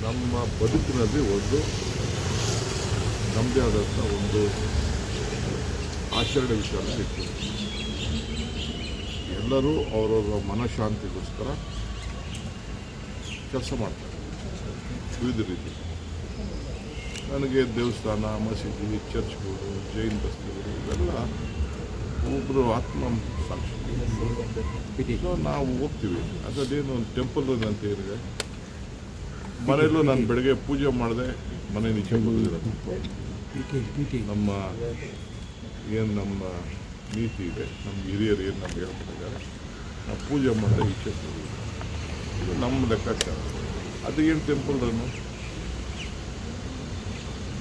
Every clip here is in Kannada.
ನಮ್ಮ ಬದುಕಿನಲ್ಲಿ ಒಂದು ನಮ್ಮದೇ ಆದಂಥ ಒಂದು ಆಚರಣೆ ವಿಚಾರ ಇತ್ತು. ಎಲ್ಲರೂ ಅವರವರ ಮನಃಶಾಂತಿಗೋಸ್ಕರ ಕೆಲಸ ಮಾಡ್ತಾರೆ ವಿವಿಧ ರೀತಿ. ನನಗೆ ದೇವಸ್ಥಾನ, ಮಸೀದಿ, ಚರ್ಚ್ಗಳು, ಜೈನ್ ಬಸ್ತಿಗಳು ಇವೆಲ್ಲ ಒಬ್ಬರು ಆತ್ಮ ಸಾಕ್ಷಿ. ನಾವು ಹೋಗ್ತೀವಿ. ಅದರದ್ದೇನು ಒಂದು ಟೆಂಪಲ್ ಅಂತ ಏನಿದೆ, ಮನೆಯಲ್ಲೂ ನಾನು ಬೆಳಗ್ಗೆ ಪೂಜೆ ಮಾಡಿದೆ, ಮನೆ ನಿಚೆ ಬಂದಿರೋದು. ನಮ್ಮ ನೀತಿ ಇದೆ, ನಮ್ಮ ಹಿರಿಯರು ಏನು ನಮ್ಗೆ ಹೇಳ್ಕೊಟ್ಟಿದ್ದಾರೆ, ನಾವು ಪೂಜೆ ಮಾಡಿದೆ ಈಚೆ ಬಂದಿದ್ದೀವಿ. ಇದು ನಮ್ಮ ಲೆಕ್ಕಾಚಾರ. ಅದು ಏನು ಟೆಂಪಲ್ ರನ್ನು.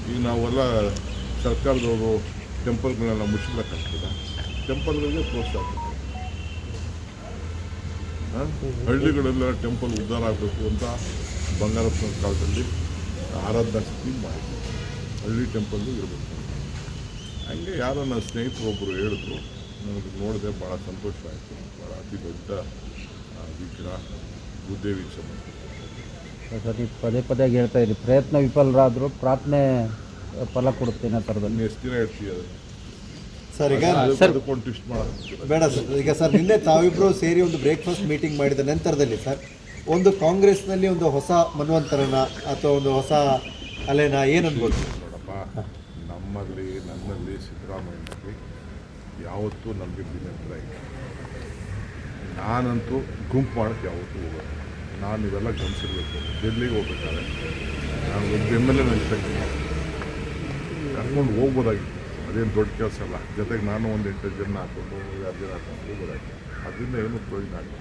ಈಗ ನಾವೆಲ್ಲ ಸರ್ಕಾರದವರು ಟೆಂಪಲ್ಗಳನ್ನೆಲ್ಲ ಮುಚ್ಚಲಿಕ್ಕಾಗ್ತದೆ. ಟೆಂಪಲ್ಗಳಿಗೆ ಪ್ರೋತ್ಸಾಹ ಆಗ್ತದೆ. ಹಳ್ಳಿಗಳೆಲ್ಲ ಟೆಂಪಲ್ ಉದ್ಧಾರ ಆಗಬೇಕು ಅಂತ ಬಂಗಾರಪ್ಪನ ಕಾಲದಲ್ಲಿ ಆರಾಧನಾ ಸ್ಕೀಮ್ ಮಾಡಿದ್ರು. ಹಳ್ಳಿ ಟೆಂಪಲ್ಲು ಇರಬೇಕು. ಹಂಗೆ ಯಾರೋ ನನ್ನ ಸ್ನೇಹಿತರು ಒಬ್ಬರು ಹೇಳಿದ್ರು, ನನಗೆ ನೋಡಿದೆ, ಭಾಳ ಸಂತೋಷ ಆಯಿತು. ಭಾಳ ಅತಿ ದೊಡ್ಡ ವಿಗ್ರಹ ಭೂದೇವಿಗೆ ಸಂಬಂಧ. ಸರ್, ನೀವು ಪದೇ ಪದೇ ಹೇಳ್ತಾ ಇರಿ, ಪ್ರಯತ್ನ ವಿಫಲರಾದರೂ ಪ್ರಾರ್ಥನೆ ಫಲ ಕೊಡುತ್ತೆ ಅನ್ನೋ ಥರದಲ್ಲಿ. ಎಷ್ಟು ದಿನ ಹೇಳ್ತೀವಿ ಅದು ಸರ್? ಈಗ ಅದಕ್ಕೊಂದು ಟ್ವಿಸ್ಟ್ ಮಾಡೋದು ಬೇಡ ಸರ್. ಈಗ ಸರ್, ನಿನ್ನೆ ತಾವಿಬ್ಬರು ಸೇರಿ ಒಂದು ಬ್ರೇಕ್ಫಾಸ್ಟ್ ಮೀಟಿಂಗ್ ಮಾಡಿದ ನಂತರದಲ್ಲಿ ಸರ್, ಒಂದು ಕಾಂಗ್ರೆಸ್ನಲ್ಲಿ ಒಂದು ಹೊಸ ಮನ್ವಂತರನ ಅಥವಾ ಒಂದು ಹೊಸ ಅಲೆನ ಏನು ಅನ್ಬೋದು? ನೋಡಪ್ಪ, ನನ್ನಲ್ಲಿ ಸಿದ್ದರಾಮಯ್ಯನಲ್ಲಿ ಯಾವತ್ತೂ ನಮಗೆ ಭಿನ್ನತ್ರ ಇಲ್ಲ. ನಾನಂತೂ ಗುಂಪು ಮಾಡೋಕ್ಕೆ ಯಾವತ್ತೂ ಹೋಗೋದು. ನಾನು ಇವೆಲ್ಲ ಗಮನಿಸಿರ್ಬೇಕು. ಡೆಲ್ಲಿಗೆ ಹೋಗ್ಬೇಕಾದ್ರೆ ನಾನು ಒಂದು ಎಮ್.ಎಲ್.ಎ ಕರ್ಕೊಂಡು ಹೋಗ್ಬೋದಾಗಿತ್ತು. ಅದೇನು ದೊಡ್ಡ ಕೆಲಸ ಅಲ್ಲ. ಜೊತೆಗೆ ನಾನು ಒಂದು 8 ಜನ ಹಾಕ್ಕೊಂಡು 2 ಜನ ಹಾಕ್ಕೊಂಡು ಹೋಗ್ಬೋದಾಗಿತ್ತು. ಅದರಿಂದ ಏನು ಪ್ರಯೋಜನ ಆಗಿಲ್ಲ.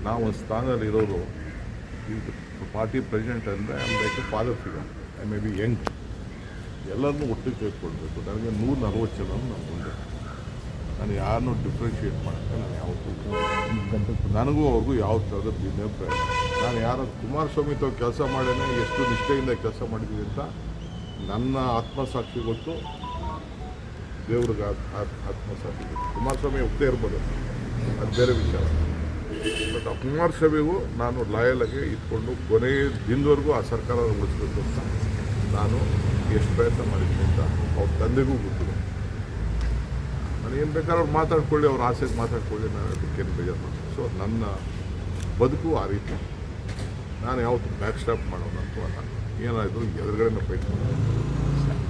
ನಾವು ಒಂದು ಸ್ಥಾನದಲ್ಲಿ ಇರೋರು. ಈಗ ಪಾರ್ಟಿ ಪ್ರೆಸಿಡೆಂಟ್ ಅಂದರೆ like father figure. I may be Young. ಎಲ್ಲರನ್ನೂ ಒಟ್ಟಿಗೆ ತೆಗೆದುಕೊಳ್ಬೇಕು. ನನಗೆ 140 ಜನ ನಾನು ಮುಂದೆ. ನಾನು ಯಾರನ್ನೂ ಡಿಫ್ರೆನ್ಷಿಯೇಟ್ ಮಾಡೋಕ್ಕೆ ನಾನು ಯಾವತ್ತೂ, ನನಗೂ ಅವ್ರಿಗೂ ಯಾವ ಥರದ ಭಿನ್ನಾಭಿಪ್ರಾಯ. ನಾನು ಯಾರೋ ಕುಮಾರಸ್ವಾಮಿ ತಾವು ಕೆಲಸ ಮಾಡೇನೆ ಎಷ್ಟು ನಿಷ್ಠೆಯಿಂದ ಕೆಲಸ ಮಾಡಿದ್ದೀವಿ ಅಂತ ನನ್ನ ಆತ್ಮಸಾಕ್ಷಿ ಗೊತ್ತು, ದೇವ್ರಿಗೆ ಆತ್ಮಸಾಕ್ಷಿ ಗೊತ್ತು. ಕುಮಾರಸ್ವಾಮಿ ಒಪ್ಪದೇ ಇರ್ಬೋದು, ಅದು ಬೇರೆ ವಿಚಾರ. ಬಟ್ ಆ ಕುಮಾರಸ್ವಾಮಿಗೂ ನಾನು ಲಾಯಲಾಗಿ ಇಟ್ಕೊಂಡು ಕೊನೆಯ ದಿನದವರೆಗೂ ಆ ಸರ್ಕಾರ ಉಳಿಸ್ಬೇಕು ಅಂತ ನಾನು ಎಷ್ಟು ಪ್ರಯತ್ನ ಮಾಡಿದ್ದೀನಿ ಅಂತ ಅವ್ರ ತಂದೆಗೂ ಗೊತ್ತಿದೆ. ನಾನು ಏನು ಬೇಕಾದ್ರೆ ಅವ್ರು ಮಾತಾಡ್ಕೊಳ್ಳಿ, ಅವ್ರ ಆಸೆಗೆ ಮಾತಾಡ್ಕೊಳ್ಳಿ, ನಾನು ಅದಕ್ಕೇನು ಬೇಜಾರು ಮಾಡ್ತೀನಿ. ಸೊ ನನ್ನ ಬದುಕು ಆ ರೀತಿ. ನಾನು ಯಾವತ್ತೂ ಬ್ಯಾಕ್ ಸ್ಟಾಪ್ ಮಾಡೋದಂತೂ ಅಲ್ಲ. ಏನಾದರೂ ಎದುರುಗಡೆನ ಫೈಟ್ ಮಾಡೋದು.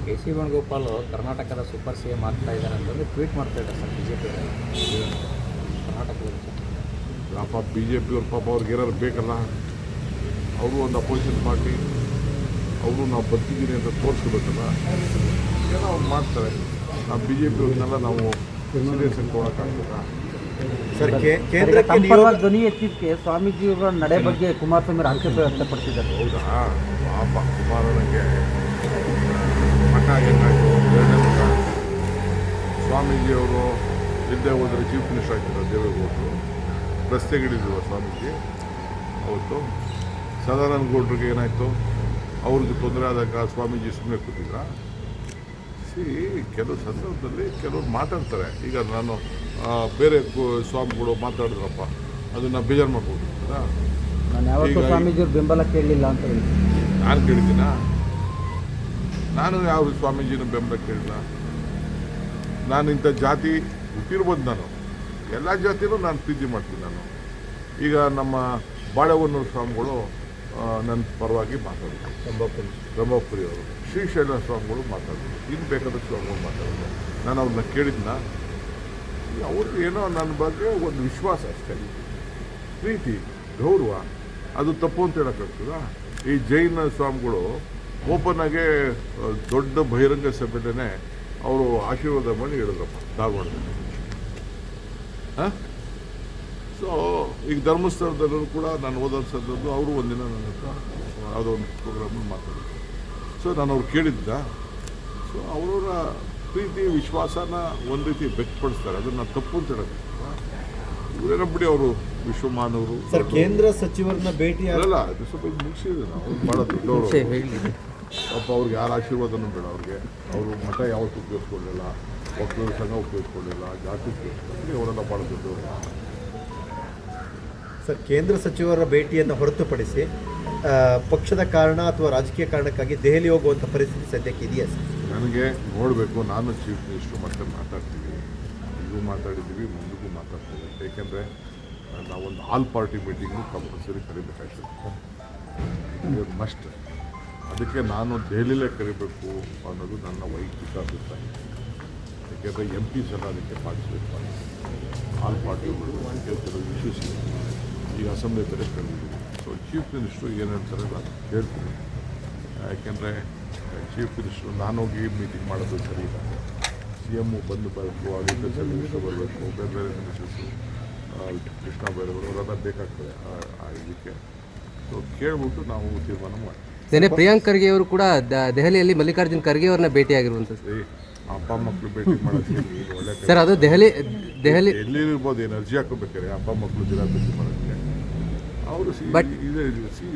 ಕೆ.ಸಿ. ವೇಣುಗೋಪಾಲ್ ಕರ್ನಾಟಕದ ಸೂಪರ್ CM ಆಗ್ತಾ ಇದ್ದಾರೆ ಅಂತಂದು ಟ್ವೀಟ್ ಮಾಡ್ತಾ ಇದ್ದಾರೆ ಸರ್ BJP ಕರ್ನಾಟಕದಲ್ಲಿ. ಪಾಪ BJP ಅವ್ರ ಪಾಪ ಅವ್ರಿಗೆ ಏನಾದ್ರು ಬೇಕಲ್ಲ. ಅವರು ಒಂದು ಅಪೋಸಿಷನ್ ಪಾರ್ಟಿ, ಅವರು ನಾವು ಬರ್ತಿದ್ದೀನಿ ಅಂತ ತೋರಿಸ್ಬೇಕಲ್ಲ. ಏನೋ ಅವ್ರು ಮಾಡ್ತಾರೆ. ನಾವು BJP ಅವ್ರನ್ನೆಲ್ಲ ನಾವು ಸೀರಿಯಸ್ ಕೊಡೋಕ್ಕಾಗ್ತದಾ? ಸರ್, ಧ್ವನಿ ಎತ್ತಿದ್ದಕ್ಕೆ ಸ್ವಾಮೀಜಿಯವರ ನಡೆ ಬಗ್ಗೆ ಕುಮಾರಸ್ವಾಮಿ ಆಕ್ಷೇಪ ವ್ಯಕ್ತಪಡಿಸಿದ್ದಾರೆ. ಹೌದಾ? ಪಾಪ ಕುಮಾರನಿಗೆ ಮಠ ಏನಾಯಿತು, ಎರಡನೇ ಮಠ. ಸ್ವಾಮೀಜಿಯವರು ಇಲ್ಲದೆ ಹೋದರೆ ಚೀಫ್ ಮಿನಿಸ್ಟರ್ ಆಗ್ತಿದ್ರು ದೇವೇಗೌಡರು. ರಸ್ತೆಗಿಳಿದ್ರು ಸ್ವಾಮೀಜಿ ಅವತ್ತು. ಸದಾನಂದ ಗೌಡ್ರಿಗೆ ಏನಾಯಿತು, ಅವ್ರಿಗೆ ತೊಂದರೆ ಆದಾಗ ಸ್ವಾಮೀಜಿ ಸುಮ್ಮನೆ ಕೂತಿದ್ರ. ಕೆಲವು ಸಂದರ್ಭದಲ್ಲಿ ಕೆಲವರು ಮಾತಾಡ್ತಾರೆ. ಈಗ ನಾನು ಬೇರೆ ಸ್ವಾಮಿಗಳು ಮಾತಾಡಿದ್ರಪ್ಪ, ಅದನ್ನು ಬೇಜಾರು ಮಾಡ್ಕೊಳ್ತಿದ್ದೀರಾ? ನಾನು ಯಾವತ್ತೂ ಸ್ವಾಮೀಜಿಯವ್ರ ಬೆಂಬಲ ಕೇಳಲಿಲ್ಲ ಅಂತ ಹೇಳಿ ನಾನು ಕೇಳಿದ್ದೀನ? ನಾನು ಯಾವ ಸ್ವಾಮೀಜಿನ ಬೆಂಬಲ ಕೇಳಿಲ್ಲ. ನಾನು ಇಂಥ ಜಾತಿ ಹುಟ್ಟಿರ್ಬೋದು. ನಾನು ಎಲ್ಲ ಜಾತಿನೂ ನಾನು ಪ್ರೀತಿ ಮಾಡ್ತೀನಿ. ನಾನು ಈಗ ನಮ್ಮ ಬಾಳೆಹೊನ್ನೂರು ಸ್ವಾಮಿಗಳು ನನ್ನ ಪರವಾಗಿ ಮಾತಾಡಿದ್ರು. ರಂಭಾಪುರಿ ಅವರು, ಶ್ರೀಶೈಲ ಸ್ವಾಮಿಗಳು ಮಾತಾಡಿದ್ರು. ಇನ್ನು ಬೇಕಾದ ಸ್ವಾಮಿಗಳು ಮಾತಾಡಿದ್ರು. ನಾನು ಅವ್ರನ್ನ ಕೇಳಿದ್ನ. ಅವ್ರಿಗೆ ಏನೋ ನನ್ನ ಬಗ್ಗೆ ಒಂದು ವಿಶ್ವಾಸ ಅಷ್ಟೇ, ಪ್ರೀತಿ, ಗೌರವ. ಅದು ತಪ್ಪು ಅಂತ ಹೇಳೋಕ್ಕಾಗ್ತದ? ಈ ಜೈನ ಸ್ವಾಮಿಗಳು ಓಪನ್ ಆಗಿ ದೊಡ್ಡ ಬಹಿರಂಗ ಸಭೆಯಲ್ಲೇ ಅವರು ಆಶೀರ್ವಾದ ಮಾಡಿ ಹೇಳಿದ್ರಪ್ಪ ಧಾರವಾಡದಲ್ಲಿ. ಸೊ ಈಗ ಧರ್ಮಸ್ಥಳದಲ್ಲೂ ಕೂಡ ನಾನು ಓದೋದು ಅವರು ಒಂದಿನ ನನ್ನ ಹತ್ರ ಯಾವುದೋ ಒಂದು ಪ್ರೋಗ್ರಾಮಲ್ಲಿ ಮಾತಾಡಿದ್ರು. ಸೊ ನಾನು ಅವ್ರು ಕೇಳಿದ್ದ. ಸೊ ಅವರ ಪ್ರೀತಿ ವಿಶ್ವಾಸನ ಒಂದು ರೀತಿ ವ್ಯಕ್ತಪಡಿಸ್ತಾರೆ. ಅದನ್ನು ತಪ್ಪು ಅಂತ ಹೇಳೋದು ಇವರೇನೋ ಬಿಡಿ. ಅವರು ವಿಶ್ವಮಾನವರು. ಸರ್, ಕೇಂದ್ರ ಸಚಿವರನ್ನ ಭೇಟಿ ಅಲ್ಲ, ಅದು ಸ್ವಲ್ಪ ಮುಗಿಸಿದ್ರು. ನಾವು ಭಾಳ ದೊಡ್ಡವರು. ಪಾಪ ಅವ್ರಿಗೆ ಯಾರ ಆಶೀರ್ವಾದನೂ ಬೇಡ ಅವ್ರಿಗೆ. ಅವರು ಮಠ ಯಾವತ್ತೂ ಉಪಯೋಗಿಸ್ಕೊಳ್ಳಿಲ್ಲ, ಒಕ್ಕಲಿಗರ ಸಂಘ ಉಪಯೋಗಿಸ್ಕೊಳ್ಳಿಲ್ಲ, ಜಾತಿ ಉಪಯೋಗಿಸ್ಕೊಳ್ಳಿ. ಅವರೆಲ್ಲ ಭಾಳ ದೊಡ್ಡವರು. ಸರ್, ಕೇಂದ್ರ ಸಚಿವರ ಭೇಟಿಯನ್ನು ಹೊರತುಪಡಿಸಿ ಪಕ್ಷದ ಕಾರಣ ಅಥವಾ ರಾಜಕೀಯ ಕಾರಣಕ್ಕಾಗಿ ದೆಹಲಿ ಹೋಗುವಂಥ ಪರಿಸ್ಥಿತಿ ಸದ್ಯಕ್ಕೆ ಇದೆಯಾ ಸರ್? ನನಗೆ ನೋಡಬೇಕು. ನಾನು ಚೀಫ್ ಮಿನಿಸ್ಟ್ರು ಮತ್ತೆ ಮಾತಾಡ್ತೀವಿ, ಈಗೂ ಮಾತಾಡಿದ್ದೀವಿ, ಮುಂದಕ್ಕೂ ಮಾತಾಡ್ತೀವಿ. ಏಕೆಂದರೆ ನಾವೊಂದು ಆಲ್ ಪಾರ್ಟಿ ಮೀಟಿಂಗು ಕಂಪಲ್ಸರಿ ಕರಿಬೇಕಾಗ್ತದೆ, ಮಸ್ಟ್. ಅದಕ್ಕೆ ನಾನು ದೆಹಲಿಲೇ ಕರಿಬೇಕು ಅನ್ನೋದು ನನ್ನ ವೈಯಕ್ತಿಕ ಅಭಿಪ್ರಾಯ. ಯಾಕೆಂದರೆ MPs ಎಲ್ಲ ಅದಕ್ಕೆ ಪಾರ್ಟಿಸಿಪೇಟ್ ಮಾಡಿ ಆಲ್ ಪಾರ್ಟಿಗಳು ಕೆಲವು ಇಶ್ಯೂಸ್ ಈಗ ಅಸೆಂಬ್ಲಿ ಬೇರೆ ಕರೆದಿದ್ದೀವಿ. ಸೊ ಚೀಫ್ ಮಿನಿಸ್ಟ್ರು ಏನು ಹೇಳ್ತಾರೆ ನಾನು ಹೇಳ್ತೀನಿ. ಯಾಕೆಂದರೆ ಚೀಫ್ ಮಿನಿಸ್ಟ್ರು ನಾನೋಗಿ ಮೀಟಿಂಗ್ ಮಾಡೋದು ಸರಿ ಇಲ್ಲ. CM ಬಂದು ಬರಬೇಕು, ಅಗ್ರಿಕಲ್ಚರ್ ಮಿನಿಸ್ಟ್ರು ಬರಬೇಕು, ಬೇರೆ ಬೇರೆ ಮಿನಿಸ್ಟರ್ಸು, ಕೃಷ್ಣ ಬೈರೇಗೌಡ ಅವರೆಲ್ಲ ಬೇಕಾಗ್ತದೆ ಆ ಇದಕ್ಕೆ. ಸೊ ಕೇಳ್ಬಿಟ್ಟು ನಾವು ತೀರ್ಮಾನ ಮಾಡ್ತೀವಿ. ನೆನೆ ಪ್ರಿಯಾಂಕ್ ಖರ್ಗೆ ಅವರು ಕೂಡ ದೆಹಲಿಯಲ್ಲಿ ಮಲ್ಲಿಕಾರ್ಜುನ್ ಖರ್ಗೆ ಅವ್ರನ್ನ ಭೇಟಿಯಾಗಿರುವಂಥದ್ದು. ಅಪ್ಪ ಮಕ್ಕಳು ಭೇಟಿ ಮಾಡೋದಕ್ಕೆ ಈಗ ಒಳ್ಳೆ ಸರ್, ಅದು ದೆಹಲಿ ಎಲ್ಲಿರ್ಬೋದು, ಏನು ಅರ್ಜಿ ಹಾಕೋಬೇಕಾರೆ ಅಪ್ಪ ಮಕ್ಕಳು ದಿನ ಭೇಟಿ ಮಾಡೋದಕ್ಕೆ. ಅವರು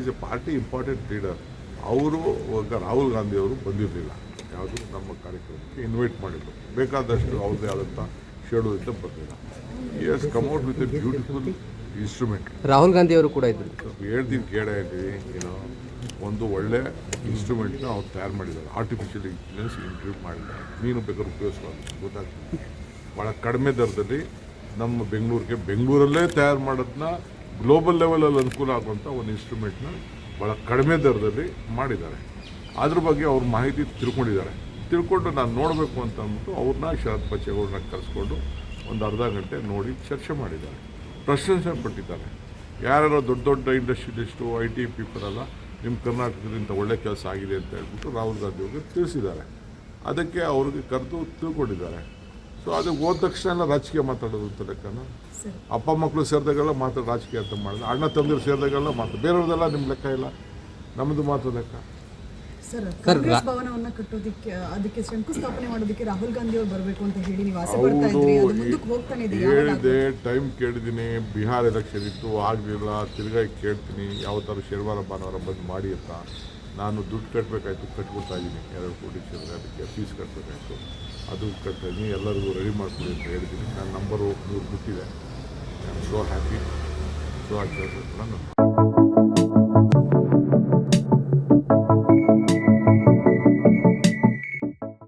is A party important leader. ಅವರು ರಾಹುಲ್ ಗಾಂಧಿ ಅವರು ಬಂದಿರಲಿಲ್ಲ, ಯಾವುದು ನಮ್ಮ ಕಾರ್ಯಕ್ರಮಕ್ಕೆ ಇನ್ವೈಟ್ ಮಾಡಿದ್ರು. ಬೇಕಾದಷ್ಟು ಅವ್ರದ್ದೇ ಆದಂಥ ಶೇಡೋದಿಂದ ಬಂದಿಲ್ಲ. ಈ has come out with A beautiful instrument. Rahul Gandhi ಅವರು ಕೂಡ ಇದ್ದರು. ಹೇಳ್ತೀನಿ ಕೇಳೇ ಇದ್ದೀವಿ, ಏನೋ ಒಂದು ಒಳ್ಳೆ ಇನ್ಸ್ಟ್ರೂಮೆಂಟ್ನ ಅವ್ರು ತಯಾರು ಮಾಡಿದ್ದಾರೆ. ಆರ್ಟಿಫಿಷಿಯಲ್ ಇಂಟೆಲಿಜೆನ್ಸ್ ಇಂಟ್ರೂವ್ ಮಾಡಿದ್ದಾರೆ. ನೀನು ಬೇಕಾದ್ರೆ ಉಪಯೋಗಿಸ್ಬೋದು, ಗೊತ್ತಾಗ್ತದೆ. ಭಾಳ ಕಡಿಮೆ ದರದಲ್ಲಿ ನಮ್ಮ ಬೆಂಗಳೂರಲ್ಲೇ ತಯಾರು ಮಾಡೋದನ್ನ ಗ್ಲೋಬಲ್ ಲೆವೆಲಲ್ಲಿ ಅನುಕೂಲ ಆಗುವಂಥ ಒಂದು ಇನ್ಸ್ಟ್ರೂಮೆಂಟ್ನ ಭಾಳ ಕಡಿಮೆ ದರದಲ್ಲಿ ಮಾಡಿದ್ದಾರೆ. ಅದ್ರ ಬಗ್ಗೆ ಅವ್ರ ಮಾಹಿತಿ ತಿಳ್ಕೊಂಡು ನಾನು ನೋಡಬೇಕು ಅಂತ ಅಂದ್ಬಿಟ್ಟು ಅವ್ರನ್ನ ಶರತ್ ಬಚ್ಚೇಗೌಡರನ್ನ ಕರೆಸ್ಕೊಂಡು ಒಂದು ಅರ್ಧ ಗಂಟೆ ನೋಡಿ ಚರ್ಚೆ ಮಾಡಿದ್ದಾರೆ, ಪ್ರಶಂಸೆ ಪಟ್ಟಿದ್ದಾರೆ. ಯಾರ್ಯಾರೋ ದೊಡ್ಡ ದೊಡ್ಡ ಇಂಡಸ್ಟ್ರಿಯಲಿಸ್ಟು, IT ಪೀಪಲ್ ಎಲ್ಲ ನಿಮ್ಮ ಕರ್ನಾಟಕದಲ್ಲಿ ಇಂಥ ಒಳ್ಳೆ ಕೆಲಸ ಆಗಿದೆ ಅಂತ ಹೇಳ್ಬಿಟ್ಟು ರಾಹುಲ್ ಗಾಂಧಿ ಅವ್ರಿಗೆ ತಿಳಿಸಿದ್ದಾರೆ. ಅದಕ್ಕೆ ಅವ್ರಿಗೆ ಕರೆದು ತಿಳ್ಕೊಂಡಿದ್ದಾರೆ. ಸೊ ಅದಕ್ಕೆ ಹೋದ ತಕ್ಷಣ ಎಲ್ಲ ರಾಜಕೀಯ ಮಾತಾಡೋದು ಅಂತ ಲೆಕ್ಕನ. ಅಪ್ಪ ಮಕ್ಕಳು ಸೇರಿದಾಗೆಲ್ಲ ರಾಜಕೀಯ ಅಂತ ಮಾಡಿದ್ರೆ, ಅಣ್ಣ ತಮ್ಮದಿರು ಸೇರಿದಾಗೆಲ್ಲ ಬೇರೆಯವ್ರದ್ದೆಲ್ಲ ನಿಮ್ಮ ಲೆಕ್ಕ ಇಲ್ಲ, ನಮ್ಮದು ಮಾತ್ರ ಲೆಕ್ಕ. ಸರ್, ಕಾಂಗ್ರೆಸ್ ಭವನವನ್ನ ಕಟ್ಟೋದಕ್ಕೆ, ಅದಕ್ಕೆ ಶಂಕುಸ್ಥಾಪನೆ ಮಾಡೋದಕ್ಕೆ ರಾಹುಲ್ ಗಾಂಧಿ ಅವರು ಬರಬೇಕು ಅಂತ ಹೇಳಿ ನೀವು ಆಸೆ ಪಡ್ತಾ ಇದ್ರಿ. ಅದು ಮುಂದಕ್ಕೆ ಹೋಗ್ತಾನೆ ಇದೆ. ಹೇಳಿದೆ, ಟೈಮ್ ಕೇಳಿದ್ದೀನಿ. ಬಿಹಾರ್ ಎಲೆಕ್ಷನ್ ಇತ್ತು, ಆಗಲಿಲ್ಲ. ತಿರ್ಗಾ ಕೇಳ್ತೀನಿ, ಯಾವ ಥರ ಶನಿವಾರ ಭಾನುವಾರ ಬಂದು ಮಾಡಿ ಅಂತ. ನಾನು ದುಡ್ಡು ಕಟ್ಟಬೇಕಾಯ್ತು, ಕಟ್ಬಿಡ್ತಾ ಇದ್ದೀನಿ. 2 ಕೋಟಿ ಸೇರಿದ್ರೆ ಅದಕ್ಕೆ ಫೀಸ್ ಕಟ್ಟಬೇಕಾಯ್ತು, ಅದು ಕಟ್ತಾ ಇದ್ದೀನಿ. ಎಲ್ಲರಿಗೂ ರೆಡಿ ಮಾಡ್ಕೊಡಿ ಅಂತ ಹೇಳಿದ್ದೀನಿ. ನನ್ನ ನಂಬರು 3 ಬಿಟ್ಟಿದೆ. I am so happy. So ನಾನು